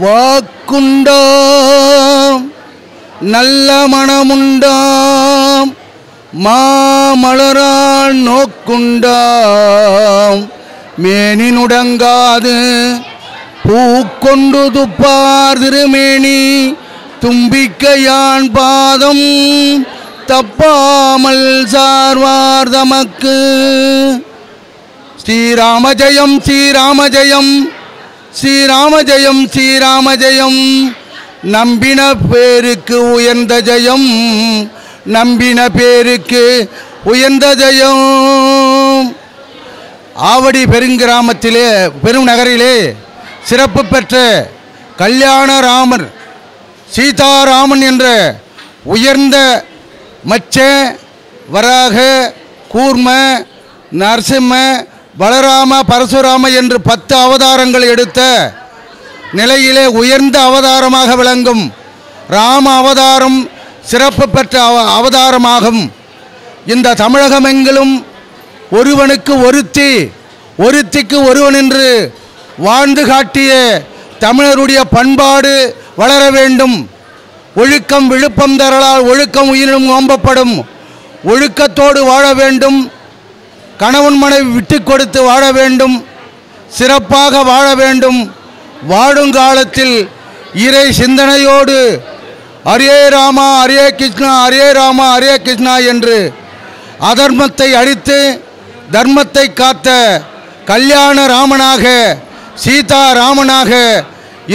வாக்குண்டாம் நல்ல மனமுண்டாம் மாமலரால் நோக்குண்டாம் மேனினுடங்காது பூக்கொண்டு துப்பார் திருமேனி தும்பிக்கையான் பாதம் தப்பாமல் சார்வார் தமக்கு. ஸ்ரீராம ஜெயம் ஸ்ரீராம ஜெயம் ஸ்ரீராம ஜெயம் ஸ்ரீராம ஜெயம். நம்பின பேருக்கு உயர்ந்த ஜெயம் நம்பின பேருக்கு உயர்ந்த ஜெயம். ஆவடி பெருங்கிராமத்திலே பெருநகரிலே சிறப்பு பெற்ற கல்யாண ராமர் சீதாராமன் என்ற உயர்ந்த மச்ச வராக கூர்ம நரசிம்ம பலராம பரசுராம என்று 10 அவதாரங்கள் எடுத்த நிலையிலே உயர்ந்த அவதாரமாக விளங்கும் ராம அவதாரம் சிறப்பு பெற்ற அவதாரமாகும். இந்த தமிழகமெங்கிலும் ஒருவனுக்கு ஒருத்தி ஒருத்திக்கு ஒருவன் என்று வாழ்ந்து காட்டிய தமிழருடைய பண்பாடு வளர வேண்டும். ஒழுக்கம் விழுப்பம் தரலால் ஒழுக்கம் உயிரினும் ஓம்பப்படும். ஒழுக்கத்தோடு வாழ வேண்டும். கணவன் மனைவி விட்டு கொடுத்து வாழ வேண்டும். சிறப்பாக வாழ வேண்டும். வாழும் காலத்தில் இறை சிந்தனையோடு ஹரே ராமா ஹரே கிருஷ்ணா ஹரே ராமா ஹரே கிருஷ்ணா என்று அதர்மத்தை அழித்து தர்மத்தை காத்த கல்யாண ராமனாக சீதா ராமனாக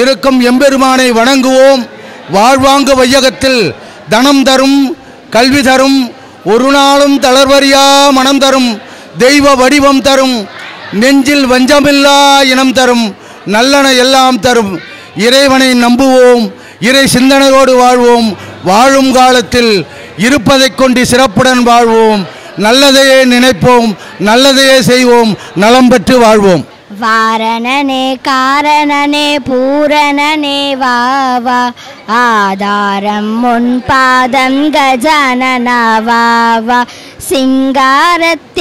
இருக்கும் எம்பெருமானை வணங்குவோம். வாழ்வாங்கு வையகத்தில் தனம் தரும் கல்வி தரும் ஒரு நாளும் தளர்வறியா மனம் தரும் தெய்வ வடிவம் தரும் நெஞ்சில் வஞ்சமில்லா இனம் தரும் நல்லன எல்லாம் தரும். இறைவனை நம்புவோம். இறை சிந்தனையோடு வாழ்வோம். வாழும் காலத்தில் இருப்பதை கொண்டு சிறப்புடன் வாழ்வோம். நல்லதையே நினைப்போம். நல்லதையே செய்வோம். நலம் பெற்று வாழ்வோம். வாரணனே காரணனே பூரணனே வாவா ஆதாரம் முன் பாதம் கஜானனா வாவா சிங்காரத்தேரிலேறி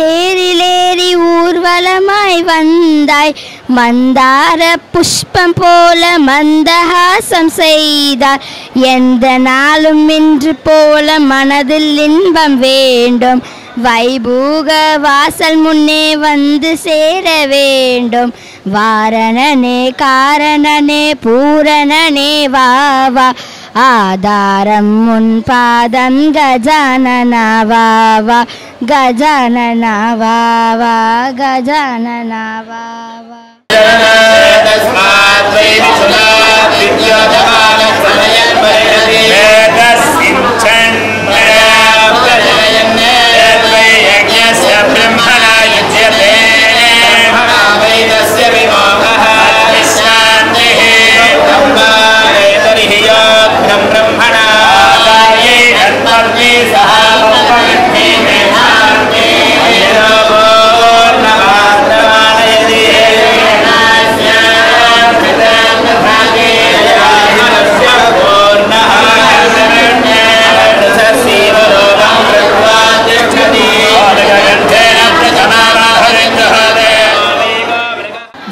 ஊர்வலமாய் வந்தாய் மந்தார புஷ்பம் போல மந்தஹாசம் செய்தார் எந்த நாளும் இன்று போல மனதில் இன்பம் வேண்டும் வைபூக வாசல் முன்னே வந்து சேர வேண்டும் வாரணனே காரணனே பூரணனே வாவா ஆதாரம் முன் பாதம் கஜானனா வாவா கஜானனா வாவா கஜானனா வாவா.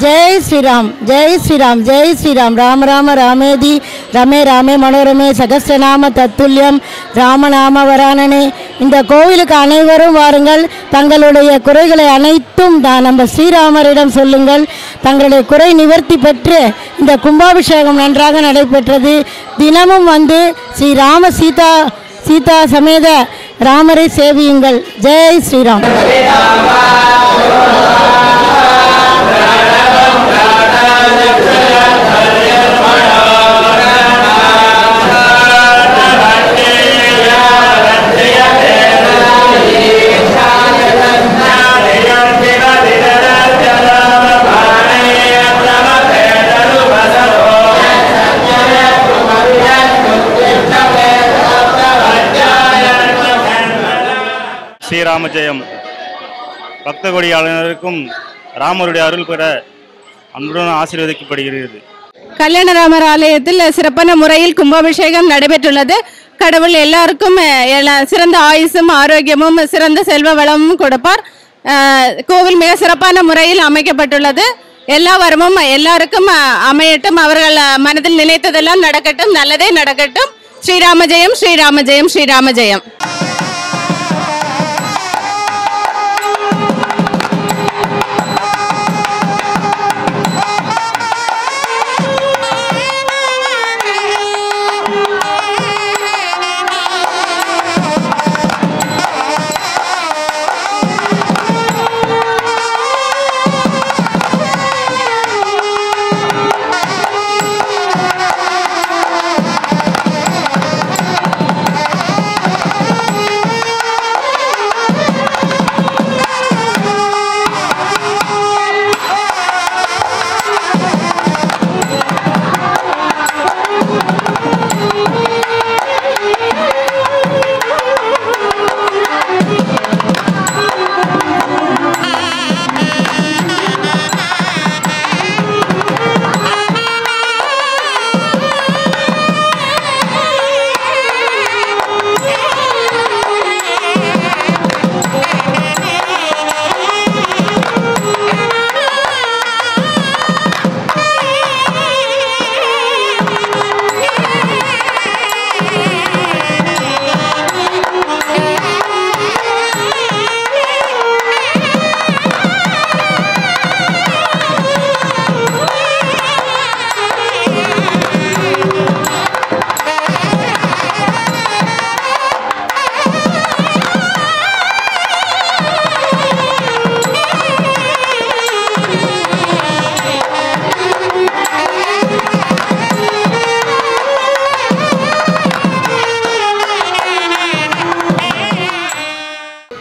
जय श्री राम जय श्री राम राम राम रामेदी रमे रामे मनोरमे सहस्रनाम तत्तुल्यम रामநாம வரானனே. இந்த கோவிலுக்கு அனைவரும் வாருங்கள். தங்களுடைய குறைகளை அனைத்தும் நம்ம ஸ்ரீராமரிடம் சொல்லுங்கள். தங்களுடைய குறை நிவர்த்தி பெற்று இந்த கும்பாபிஷேகம் நன்றாக நடைபெற்றது. தினமும் வந்து ஸ்ரீராம சீதா சமேத ராமரை சேவியுங்கள். ஜெய் ஸ்ரீராம். ஸ்ரீராம ஜெயம். பக்த கொடியாளருக்கும் ராமருடைய அருள் பெற அன்புடன் ஆசீர்வதிக்கப்படுகிறது. கல்யாணராமர் ஆலயத்தில் சிறப்பான முறையில் கும்பாபிஷேகம் நடைபெற்றுள்ளது. கடவுள் எல்லாருக்கும் சிறந்த ஆயுசும் ஆரோக்கியமும் சிறந்த செல்வ வளமும் கொடுப்பார். கோவில் மிக சிறப்பான முறையில் அமைக்கப்பட்டுள்ளது. எல்லா வரமும் எல்லாருக்கும் அமையட்டும். அவர்கள் மனதில் நினைத்ததெல்லாம் நடக்கட்டும். நல்லதே நடக்கட்டும். ஸ்ரீராம ஜெயம், ஸ்ரீராம ஜெயம், ஸ்ரீராம ஜெயம்.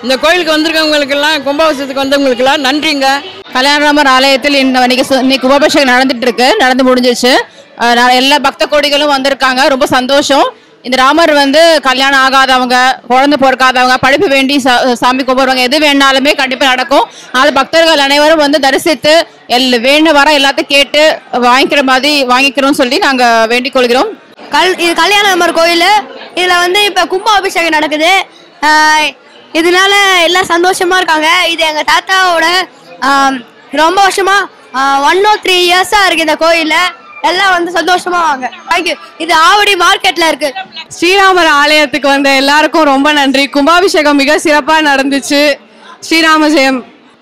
இந்த கோயிலுக்கு வந்திருக்கவங்களுக்கெல்லாம், கும்பாபிஷேகத்துக்கு வந்தவங்களுக்கெல்லாம் நன்றிங்க. கல்யாணராமர் ஆலயத்தில் இன்னைக்கு கும்பாபிஷேகம் நடந்து முடிஞ்சிச்சு. எல்லா பக்த கோடிகளும் வந்திருக்காங்க. ரொம்ப சந்தோஷம். இந்த ராமர் கல்யாணம் ஆகாதவங்க, குழந்தை பிறக்காதவங்க, படிப்பு வேண்டி சாமி கும்பிடுறவங்க, எது வேணாலுமே கண்டிப்பா நடக்கும். அது பக்தர்கள் அனைவரும் தரிசித்து வேணும் வர எல்லாத்தையும் கேட்டு வாங்கிக்கிறோம் சொல்லி நாங்க வேண்டிக் கொள்கிறோம். இது கல்யாணராமர் கோயில். இதுல இப்ப கும்பாபிஷேகம் நடக்குது. இதனால எல்லாம் சந்தோஷமா இருக்காங்க. இது எங்க தாத்தாவோட ரொம்ப வருஷமா 103 இயர்ஸா இருக்கு இந்த கோயில்ல. எல்லாம் சந்தோஷமா வாங்க. தேங்க்யூ. இது ஆவடி மார்க்கெட்ல இருக்கு. ஸ்ரீராமர் ஆலயத்துக்கு வந்த எல்லாருக்கும் ரொம்ப நன்றி. கும்பாபிஷேகம் மிக சிறப்பா நடந்துச்சு. ஸ்ரீராம ஜெயம்.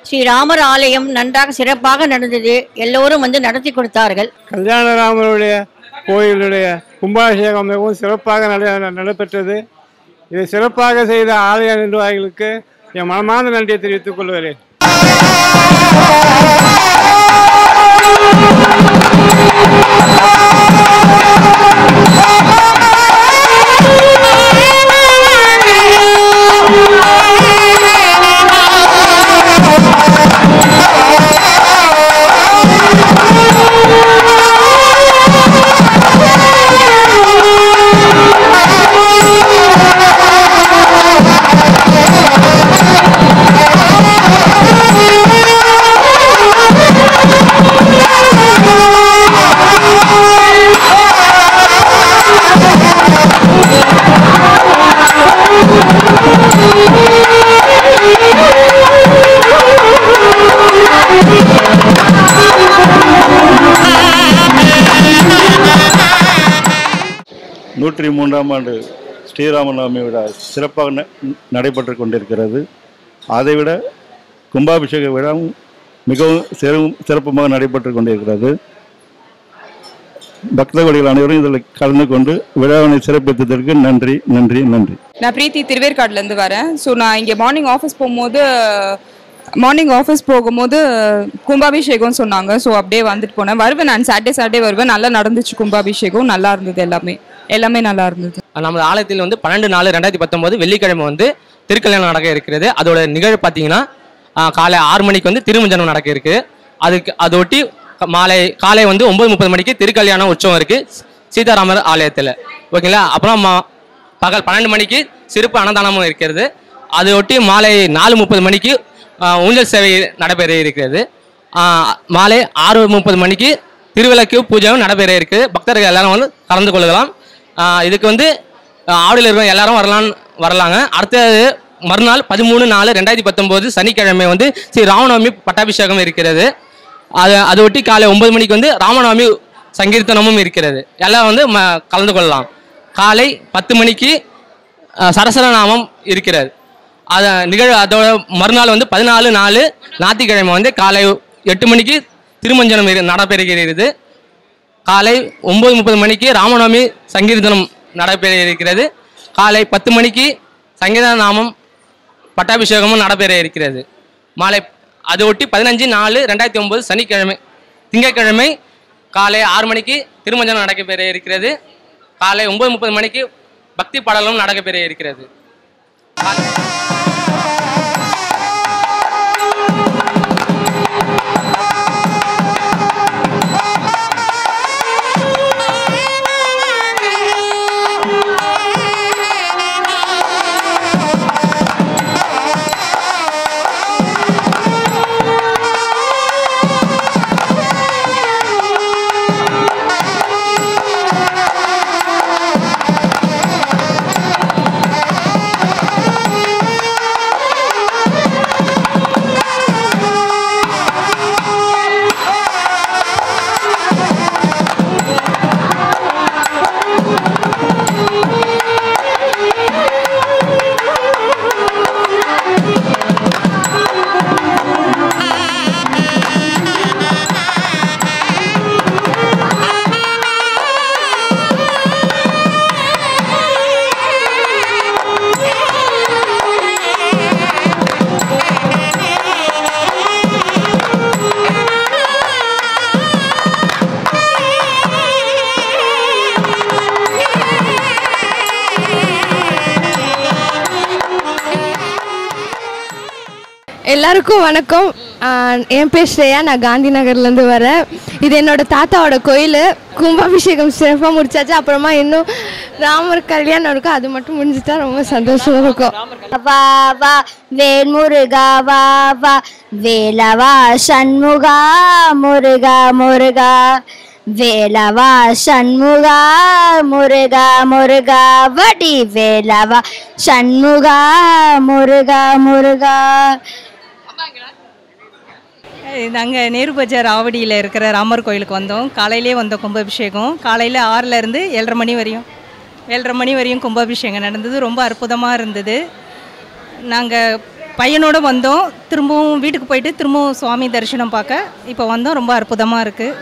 ஸ்ரீராமர் ஆலயம் நன்றாக சிறப்பாக நடந்தது. எல்லோரும் நடத்தி கொடுத்தார்கள். கல்யாணராமருடைய கோயிலுடைய கும்பாபிஷேகம் மிகவும் சிறப்பாக நடைபெற்றது. இதை சிறப்பாக செய்த ஆலய நிர்வாகிகளுக்கு என் மனமார்ந்த நன்றியை தெரிவித்துக் கொள்கிறேன். நூற்றி 3ஆம் ஆண்டு ஸ்ரீராமநவமி விழா சிறப்பாக நடைபெற்று கொண்டிருக்கிறது. அதைவிட கும்பாபிஷேக விழாவும் மிகவும் சிறப்புமாக நடைபெற்று கொண்டிருக்கிறது. பக்தகோடிகள் அனைவரும் இதில் கலந்து கொண்டு விழாவினை சிறப்பித்ததற்கு நன்றி நன்றி நன்றி. நான் பிரீத்தி திருவேற்காடுலேருந்து வரேன். ஸோ நான் இங்கே மார்னிங் ஆஃபீஸ் போகும்போது கும்பாபிஷேகம் சொன்னாங்க. ஸோ அப்படியே வந்துட்டு போனேன். வருவேன், நான் சாட்டர்டே வருவேன். நல்லா நடந்துச்சு கும்பாபிஷேகம். நல்லா இருந்தது. எல்லாமே நல்லா இருந்தது. நம்ம ஆலயத்தில் 12/4/2019 வெள்ளிக்கிழமை திருக்கல்யாணம் நடக்க இருக்கிறது. அதோட நிகழ்வு பார்த்தீங்கன்னா காலை 6 மணிக்கு திருமஞ்சனம் நடக்க இருக்கு. அதொட்டி காலை 9:30 மணிக்கு திருக்கல்யாணம் உற்சவம் இருக்கு சீதாராமர் ஆலயத்தில். ஓகேங்களா. அப்புறம் பகல் 12 மணிக்கு சிறப்பு அன்னதானமும் இருக்கிறது. அதையொட்டி மாலை 4:30 மணிக்கு ஊஞ்சல் சேவை நடைபெற இருக்கிறது. மாலை 6:30 மணிக்கு திருவிளக்கு பூஜையும் நடைபெற இருக்கு. பக்தர்கள் எல்லாரும் கலந்து கொள்ளலாம். இதுக்கு ஆவடியில் இருக்கிற எல்லாரும் வரலாங்க. அடுத்தது மறுநாள் 13/4/2019 சனிக்கிழமை ஸ்ரீ ராமநவமி பட்டாபிஷேகம் இருக்கிறது. அதை ஒட்டி காலை 9 மணிக்கு வந்து ராமநவமி சங்கீர்த்தனமும் இருக்கிறது. எல்லாம் வந்து கலந்து கொள்ளலாம். காலை 10 மணிக்கு சரசரநாமம் இருக்கிறது. அதோட மறுநாள் வந்து 14/4 ஞாயிற்றுக்கிழமை வந்து காலை 8 மணிக்கு திருமஞ்சனம் நடைபெறுகிறது. காலை 9:30 மணிக்கு ராமநவமி சங்கீர்த்தனம் நடைபெற இருக்கிறது. காலை 10 மணிக்கு சங்கீத நாமம் பட்டாபிஷேகமும் நடைபெற இருக்கிறது. மாலை அதை ஒட்டி 15/4/2009 சனிக்கிழமை திங்கட்கிழமை காலை 6 மணிக்கு திருமஞ்சனம் நடைபெற இருக்கிறது. காலை 9:30 மணிக்கு பக்தி பாடலும் நடைபெற இருக்கிறது. எல்லாருக்கும் வணக்கம். என் பேர் ஸ்ரேயா. நான் காந்தி நகர்லேருந்து வரேன். இது என்னோட தாத்தாவோட கோயில். கும்பாபிஷேகம் சிறப்பாக முடிச்சாச்சு. அப்புறமா இன்னும் ராமர் கல்யாணம் இருக்கும். அது மட்டும் முடிஞ்சுட்டா ரொம்ப சந்தோஷமா இருக்கும். வா வா வேல்முருகா வா வா வேலவா சண்முகா முருகா முருகா வேலவா சண்முகா முருகா முருகா வடி வேலவா சண்முகா முருகா முருகா. நாங்கள் நேரு பஜார் ஆவடியில் இருக்கிற ராமர் கோயிலுக்கு வந்தோம். காலையிலே வந்தோம். கும்பாபிஷேகம் காலையில் 6லேருந்து 7:30 மணி வரையும் கும்பாபிஷேகம் நடந்தது. ரொம்ப அற்புதமாக இருந்தது. நாங்கள் பையனோடு வந்தோம். திரும்பவும் வீட்டுக்கு போயிட்டு திரும்பவும் சுவாமி தரிசனம் பார்க்க இப்போ வந்தோம். ரொம்ப அற்புதமாக இருக்குது.